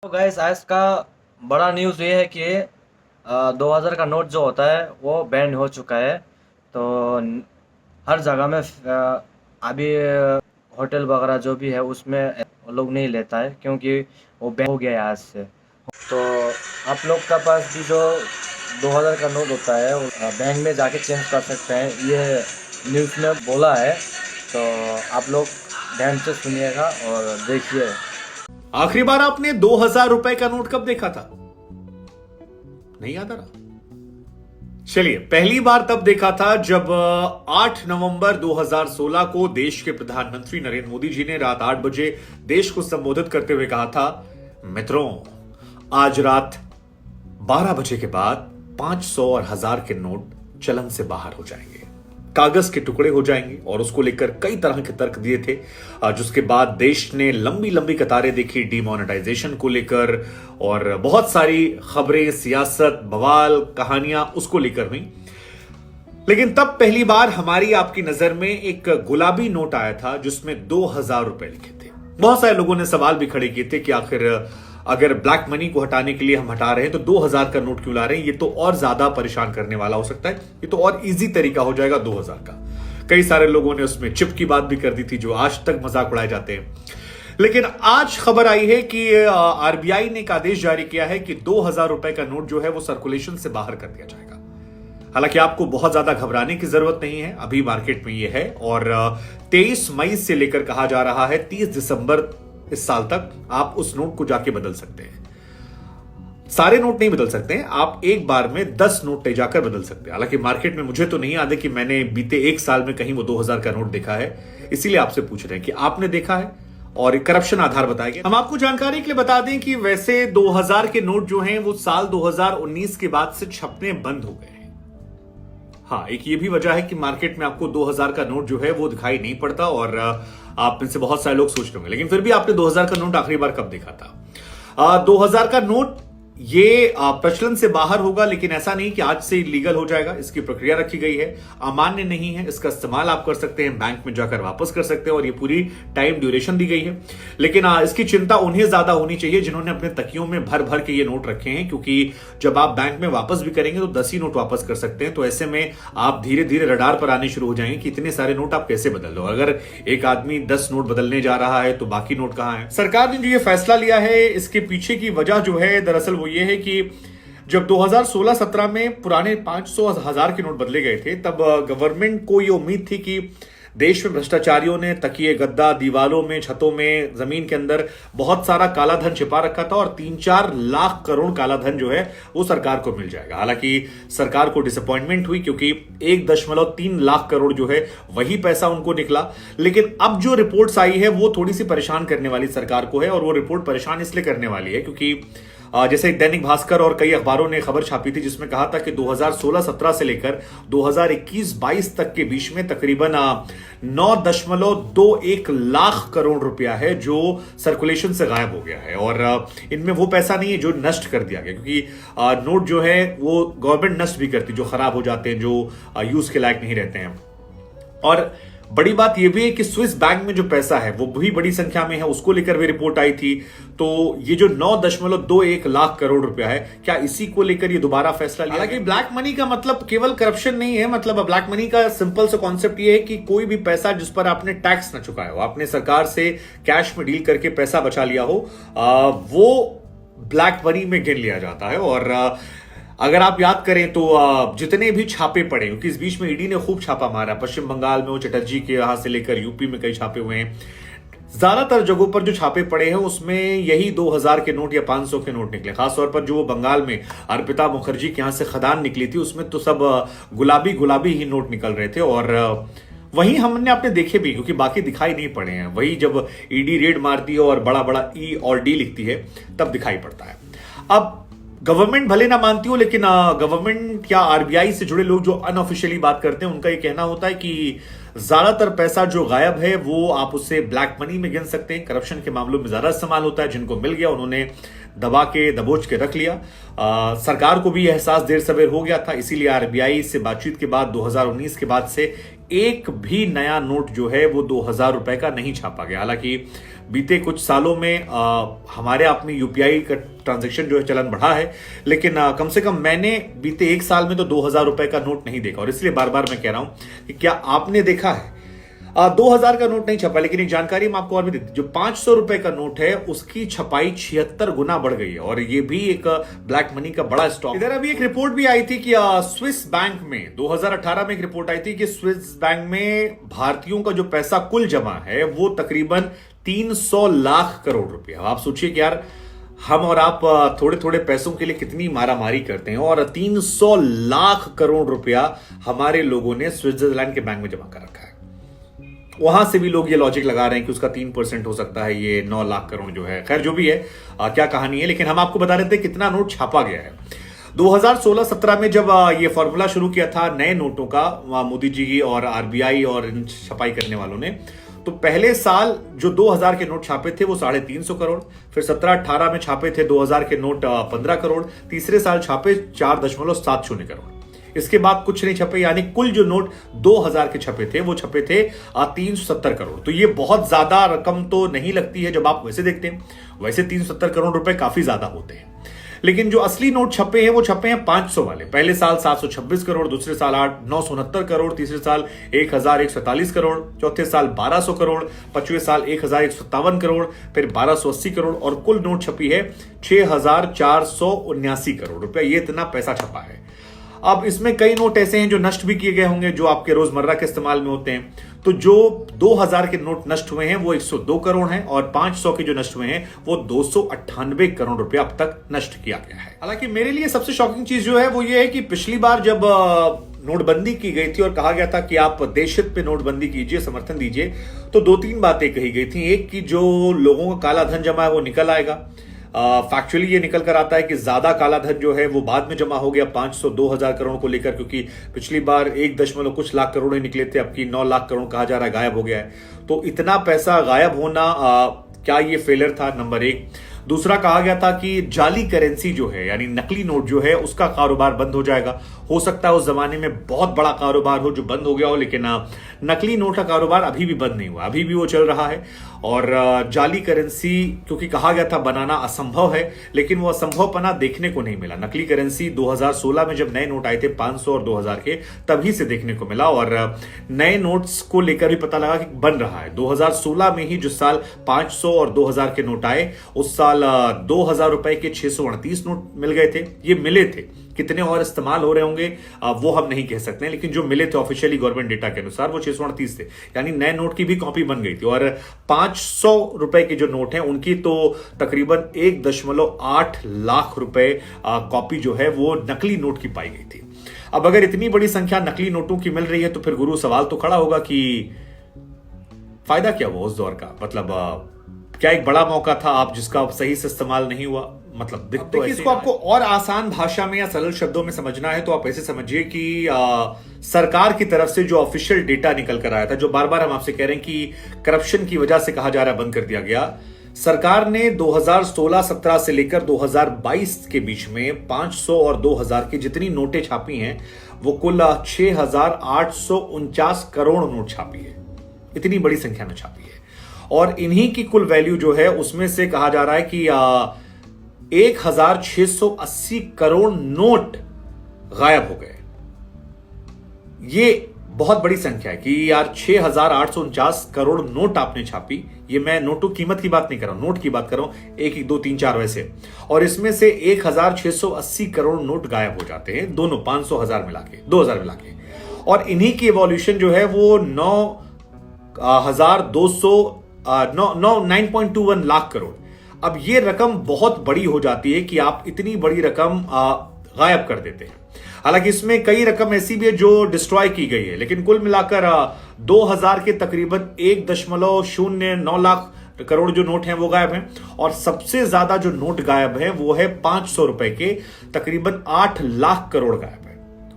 तो गैस आज का बड़ा न्यूज़ ये है कि 2000 का नोट जो होता है वो बैन हो चुका है। तो हर जगह में अभी होटल वगैरह जो भी है उसमें वो लोग नहीं लेता है क्योंकि वो बैन हो गया है आज से। तो आप लोग का पास भी जो 2000 का नोट होता है वो बैंक में जाके चेंज कर सकते हैं, ये न्यूज़ में बोला है। तो आप लोग ध्यान से सुनिएगा और देखिए। आखिरी बार आपने 2000 रुपए का नोट कब देखा था? नहीं याद आ रहा? चलिए, पहली बार तब देखा था जब 8 नवंबर 2016 को देश के प्रधानमंत्री नरेंद्र मोदी जी ने रात 8 बजे देश को संबोधित करते हुए कहा था, मित्रों, आज रात 12 बजे के बाद 500 और 1000 के नोट चलन से बाहर हो जाएंगे, कागज के टुकड़े हो जाएंगे। और उसको लेकर कई तरह के तर्क दिए थे, जिसके बाद देश ने लंबी लंबी कतारें देखी डीमोनेटाइजेशन को लेकर, और बहुत सारी खबरें, सियासत, बवाल, कहानियां उसको लेकर हुई। लेकिन तब पहली बार हमारी आपकी नजर में एक गुलाबी नोट आया था जिसमें 2000 रुपए लिखे थे। बहुत सारे लोगों ने सवाल भी खड़े किए थे कि आखिर अगर ब्लैक मनी को हटाने के लिए हम हटा रहे हैं तो 2000 का नोट क्यों ला रहे हैं? ये तो और ज्यादा परेशान करने वाला हो सकता है, ये तो और इजी तरीका हो जाएगा 2000 का। कई सारे लोगों ने उसमें चिप की बात भी कर दी थी, जो आज तक मजाक उड़ाए जाते हैं। लेकिन आज खबर आई है कि आरबीआई ने एक आदेश जारी किया है कि 2000 रुपए का नोट जो है वो सर्कुलेशन से बाहर कर दिया जाएगा। हालांकि आपको बहुत ज्यादा घबराने की जरूरत नहीं है, अभी मार्केट में ये है। और 23 मई से लेकर कहा जा रहा है 30 दिसंबर इस साल तक आप उस नोट को जाके बदल सकते हैं। सारे नोट नहीं बदल सकते हैं, आप एक बार में 10 नोट ले जाकर बदल सकते हैं। हालांकि मार्केट में मुझे तो नहीं याद है कि मैंने बीते एक साल में कहीं वो 2000 का नोट देखा है, इसीलिए आपसे पूछ रहे हैं कि आपने देखा है और करप्शन आधार बताएंगे। हम आपको जानकारी के लिए बता दें कि वैसे 2000 के नोट जो हैं वो साल 2019 के बाद से छपने बंद हो गए हैं। हाँ, एक ये भी वजह है कि मार्केट में आपको 2000 का नोट जो है वो दिखाई नहीं पड़ता, और आप में से बहुत सारे लोग सोच रहे होंगे, लेकिन फिर भी आपने 2000 का नोट आखिरी बार कब देखा था? 2000 का नोट ये प्रचलन से बाहर होगा, लेकिन ऐसा नहीं कि आज से लीगल हो जाएगा। इसकी प्रक्रिया रखी गई है, अमान्य नहीं है, इसका इस्तेमाल आप कर सकते हैं, बैंक में जाकर वापस कर सकते हैं, और ये पूरी टाइम ड्यूरेशन दी गई है। लेकिन इसकी चिंता उन्हें ज्यादा होनी चाहिए जिन्होंने अपने तकियों में भर भर के ये नोट रखे हैं, क्योंकि जब आप बैंक में वापस भी करेंगे तो 10 ही नोट वापस कर सकते हैं। तो ऐसे में आप धीरे धीरे रडार पर आने शुरू हो जाएंगे कि इतने सारे नोट आप कैसे बदल लो। अगर एक आदमी 10 नोट बदलने जा रहा है तो बाकी नोट कहां है? सरकार ने जो ये फैसला लिया है, इसके पीछे की वजह जो है दरअसल वो ये है कि जब 2016-17 में पुराने 500 1000 के नोट बदले गए थे, तब गवर्नमेंट को यह उम्मीद थी कि देश में भ्रष्टाचारियों ने तकिए, गद्दा, दीवालों में, छतों में, जमीन के अंदर बहुत सारा काला धन छिपा रखा था, और 3-4 लाख करोड़ काला धन जो है वो सरकार को मिल जाएगा। हालांकि सरकार को डिसअपॉइंटमेंट हुई, क्योंकि 1.3 लाख करोड़ जो है वही पैसा उनको निकला। लेकिन अब जो रिपोर्ट्स आई है वो थोड़ी सी परेशान करने वाली सरकार को है, और वो रिपोर्ट परेशान इसलिए करने वाली है क्योंकि जैसे दैनिक भास्कर और कई अखबारों ने खबर छापी थी जिसमें कहा था कि 2016-17 से लेकर 2021-22 तक के बीच में तकरीबन 9.21 लाख करोड़ रुपया है जो सर्कुलेशन से गायब हो गया है। और इनमें वो पैसा नहीं है जो नष्ट कर दिया गया, क्योंकि नोट जो है वो गवर्नमेंट नष्ट भी करती, जो खराब हो जाते हैं, जो यूज के लायक नहीं रहते हैं। और बड़ी बात यह भी है कि स्विस बैंक में जो पैसा है वो भी बड़ी संख्या में है, उसको लेकर भी रिपोर्ट आई थी। तो ये जो 9.21 लाख करोड़ रुपया है, क्या इसी को लेकर ये दोबारा फैसला लिया? हालांकि ब्लैक मनी का मतलब केवल करप्शन नहीं है। मतलब ब्लैक मनी का सिंपल सा कॉन्सेप्ट ये है कि कोई भी पैसा जिस पर आपने टैक्स ना चुकाया हो, आपने सरकार से कैश में डील करके पैसा बचा लिया हो, वो ब्लैक मनी में गिन लिया जाता है। और अगर आप याद करें तो जितने भी छापे पड़े, क्योंकि इस बीच में ईडी ने खूब छापा मारा, पश्चिम बंगाल में वो चटर्जी के यहां से लेकर यूपी में कई छापे हुए हैं, ज्यादातर जगहों पर जो छापे पड़े हैं उसमें यही 2000 के नोट या 500 के नोट निकले। खासतौर पर जो बंगाल में अर्पिता मुखर्जी के यहां से खदान निकली थी, उसमें तो सब गुलाबी गुलाबी ही नोट निकल रहे थे। और वहीं हमने अपने देखे भी, क्योंकि बाकी दिखाई नहीं पड़े हैं। वही जब ईडी रेड मारती है और बड़ा बड़ा ई और डी लिखती है तब दिखाई पड़ता है। अब गवर्नमेंट भले ना मानती हो, लेकिन गवर्नमेंट या आरबीआई से जुड़े लोग जो अनऑफिशियली बात करते हैं उनका ये कहना होता है कि ज्यादातर पैसा जो गायब है वो आप उसे ब्लैक मनी में गिन सकते हैं। करप्शन के मामलों में ज्यादा इस्तेमाल होता है, जिनको मिल गया उन्होंने दबोच के रख लिया। सरकार को भी एहसास देर सवेर हो गया था, इसीलिए आरबीआई से बातचीत के बाद 2019 के बाद से एक भी नया नोट जो है वो 2000 रुपए का नहीं छापा गया। हालांकि बीते कुछ सालों में हमारे आप में यूपीआई का ट्रांजैक्शन जो है चलन बढ़ा है, लेकिन कम से कम मैंने बीते एक साल में तो 2000 रुपए का नोट नहीं देखा। और इसलिए बार बार मैं कह रहा हूं कि क्या आपने देखा है? 2000 का नोट नहीं छपा, लेकिन एक जानकारी मैं आपको और भी देती, जो 500 रुपए का नोट है उसकी छपाई 76 गुना बढ़ गई है, और ये भी एक ब्लैक मनी का बड़ा स्टॉक। इधर अभी एक रिपोर्ट भी आई थी कि स्विस बैंक में 2018 में एक रिपोर्ट आई थी कि स्विस बैंक में भारतीयों का जो पैसा कुल जमा है वो तकरीबन 300 लाख करोड़ रुपया। आप सोचिए कि यार हम और आप थोड़े थोड़े पैसों के लिए कितनी मारामारी करते हैं, और 300 लाख करोड़ रुपया हमारे लोगों ने स्विट्जरलैंड के बैंक में जमा कर रखा है। वहां से भी लोग ये लॉजिक लगा रहे हैं कि उसका 3% हो सकता है, ये 9 लाख करोड़ जो है। खैर जो भी है, क्या कहानी है, लेकिन हम आपको बता रहे थे कितना नोट छापा गया है। 2016-17 में जब ये फॉर्मूला शुरू किया था नए नोटों का, मोदी जी और आरबीआई और इन छपाई करने वालों ने, तो पहले साल जो 2000 के नोट छापे थे वो 350 करोड़, फिर 17-18 में छापे थे 2000 के नोट 15 करोड़, तीसरे साल छापे 4.70 करोड़। इसके बाद कुछ नहीं छपे, यानी कुल जो नोट 2000 के छपे थे वो छपे थे 370 करोड़। तो ये बहुत ज्यादा रकम तो नहीं लगती है जब आप वैसे देखते हैं, वैसे 370 करोड़ रुपए काफी ज्यादा होते हैं, लेकिन जो असली नोट छपे हैं वो छपे हैं 500 वाले। पहले साल 726 करोड़, दूसरे साल 969 करोड़, तीसरे साल 1147 करोड़, चौथे साल 1200 करोड़, पांचवें साल 1157 करोड़, फिर 1280 करोड़, और कुल नोट छपी है 6479 करोड़ रुपया। ये इतना पैसा छपा है। अब इसमें कई नोट ऐसे हैं जो नष्ट भी किए गए होंगे, जो आपके रोजमर्रा के इस्तेमाल में होते हैं। तो जो 2000 के नोट नष्ट हुए हैं वो 102 करोड़ हैं, और 500 के जो नष्ट हुए हैं वो 298 करोड़ रुपया अब तक नष्ट किया गया है। हालांकि मेरे लिए सबसे शॉकिंग चीज जो है वो ये है कि पिछली बार जब नोटबंदी की गई थी और कहा गया था कि आप देशहित पे नोटबंदी कीजिए, समर्थन दीजिए, तो 2-3 बातें कही गई थी। एक कि जो लोगों का काला धन जमा है वो निकल आएगा। फैक्चुअली ये निकल कर आता है कि ज्यादा काला धन जो है वो बाद में जमा हो गया 500-2000 करोड़ को लेकर, क्योंकि पिछली बार 1 कुछ लाख करोड़ ही निकले थे, अब की 9 लाख करोड़ कहा जा रहा है गायब हो गया है। तो इतना पैसा गायब होना, क्या ये फेलियर था? नंबर 1। दूसरा, कहा गया था कि जाली करेंसी जो है, यानी नकली नोट जो है, उसका कारोबार बंद हो जाएगा। हो सकता है उस जमाने में बहुत बड़ा कारोबार हो जो बंद हो गया हो, लेकिन नकली नोट का कारोबार अभी भी बंद नहीं हुआ, अभी भी वो चल रहा है। और जाली करेंसी, क्योंकि कहा गया था बनाना असंभव है, लेकिन वो असंभवपना देखने को नहीं मिला। नकली करेंसी 2016 में जब नए नोट आए थे 500 और 2000 के, तभी से देखने को मिला, और नए नोट्स को लेकर भी पता लगा कि बन रहा है। 2016 में ही जिस साल 500 और 2000 के नोट आए, उस साल 2000 रुपए के 638 नोट मिल गए थे। ये मिले थे, कितने और इस्तेमाल हो रहे होंगे वो हम नहीं कह सकते, लेकिन जो मिले थे ऑफिशियली गवर्नमेंट डेटा के अनुसार वो 638 थे, यानी नए नोट की भी कॉपी बन गई थी। और 500 रुपए के जो नोट हैं उनकी तो तकरीबन 1.8 लाख रुपए कॉपी जो है वो नकली नोट की पाई गई थी। अब अगर इतनी बड़ी संख्या नकली नोटों की मिल रही है तो फिर गुरु सवाल तो खड़ा होगा कि फायदा क्या हुआ उस दौर का? मतलब क्या एक बड़ा मौका था आप जिसका सही से इस्तेमाल नहीं हुआ? मतलब देखिए, इसको आपको और आसान भाषा में या सरल शब्दों में समझना है तो आप ऐसे समझिए कि सरकार की तरफ से जो ऑफिशियल डेटा निकल कर आया था, जो बार बार हम आपसे कह रहे हैं कि करप्शन की वजह से कहा जा रहा है बंद कर दिया गया, सरकार ने 2016-17 से लेकर 2022 के बीच में 500 और 2000 की जितनी नोटें छापी हैं वो कुल 6849 करोड़ नोट छापी है। इतनी बड़ी संख्या में छापी है, और इन्हीं की कुल वैल्यू जो है उसमें से कहा जा रहा है कि 1680 करोड़ नोट गायब हो गए। ये बहुत बड़ी संख्या है कि यार 6849 करोड़ नोट आपने छापी। ये मैं नोटों कीमत की बात नहीं कर रहा हूं, नोट की बात कर रहा हूं, 1 2 3 4 वैसे, और इसमें से 1680 करोड़ नोट गायब हो जाते हैं, दोनों 500 1000 मिला के, 2000 मिला के। और इन्हीं की इवोल्यूशन जो है वो 9.21 लाख करोड़। अब ये रकम बहुत बड़ी हो जाती है कि आप इतनी बड़ी रकम गायब कर देते हैं। हालांकि इसमें कई रकम ऐसी भी है जो डिस्ट्रॉय की गई है, लेकिन कुल मिलाकर 2000 के तकरीबन 1.09 लाख करोड़ जो नोट हैं वो गायब हैं, और सबसे ज्यादा जो नोट गायब है वो है 500 रुपए के, तकरीबन 8 लाख करोड़ गायब है।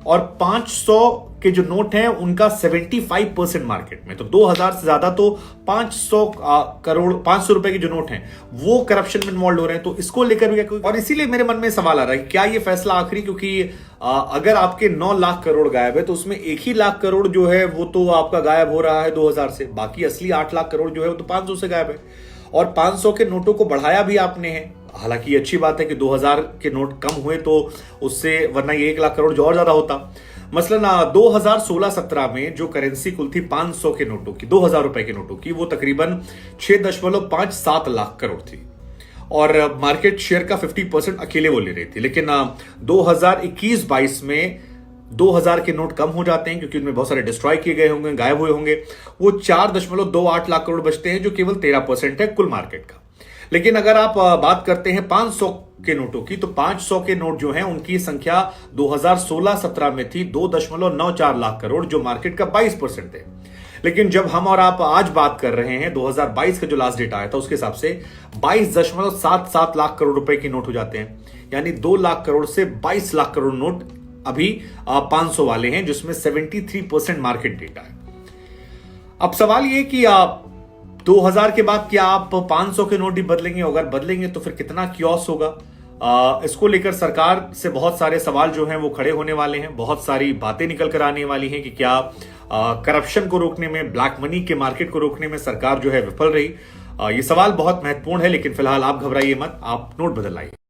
और 500 के जो नोट हैं उनका 75% मार्केट में, तो 2000 से ज्यादा तो 500 करोड़ 500 रुपए के जो नोट हैं वो करप्शन में इन्वॉल्व हो रहे हैं। तो इसको लेकर भी, और इसीलिए मेरे मन में सवाल आ रहा है क्या ये फैसला आखिरी, क्योंकि अगर आपके 9 लाख करोड़ गायब है तो उसमें 1 ही लाख करोड़ जो है वो तो आपका गायब हो रहा है 2000 से, बाकी असली 8 लाख करोड़ जो है वो तो 500 से गायब है। और 500 के नोटों को बढ़ाया भी आपने है। हालांकि ये अच्छी बात है कि 2000 के नोट कम हुए तो उससे, वरना ये 1 लाख करोड़ जो और ज्यादा होता। मसलन 2016-17 में जो करेंसी कुल थी 500 के नोटों की, 2000 रुपए के नोटों की, वो तकरीबन 6.57 लाख करोड़ थी और मार्केट शेयर का 50% अकेले वो ले रही थी। लेकिन 2021-22 में 2000 के नोट कम हो जाते हैं क्योंकि उनमें बहुत सारे डिस्ट्रॉय किए गए होंगे, गायब हुए होंगे। वो 4.28 लाख करोड़ बचते हैं जो केवल 13% है कुल मार्केट का। लेकिन अगर आप बात करते हैं 500 के नोटों की, तो 500 के नोट जो हैं उनकी संख्या 2016-17 में थी 2.94 लाख करोड़, जो मार्केट का 22% है। लेकिन जब हम और आप आज बात कर रहे हैं 2022 का जो लास्ट डेटा आया था उसके हिसाब से 22.77 लाख करोड़ रुपए के नोट हो जाते हैं। यानी 2 लाख करोड़ से 22 लाख करोड़ नोट अभी 500 वाले हैं, जिसमें 73% मार्केट डेटा है। अब सवाल ये कि 2000 के बाद क्या आप 500 के नोट ही बदलेंगे? अगर बदलेंगे तो फिर कितना क्योस होगा? इसको लेकर सरकार से बहुत सारे सवाल जो हैं वो खड़े होने वाले हैं। बहुत सारी बातें निकल कर आने वाली हैं कि क्या करप्शन को रोकने में, ब्लैक मनी के मार्केट को रोकने में सरकार जो है विफल रही। ये सवाल बहुत महत्वपूर्ण है, लेकिन फिलहाल आप घबराइए मत, आप नोट बदल आइए।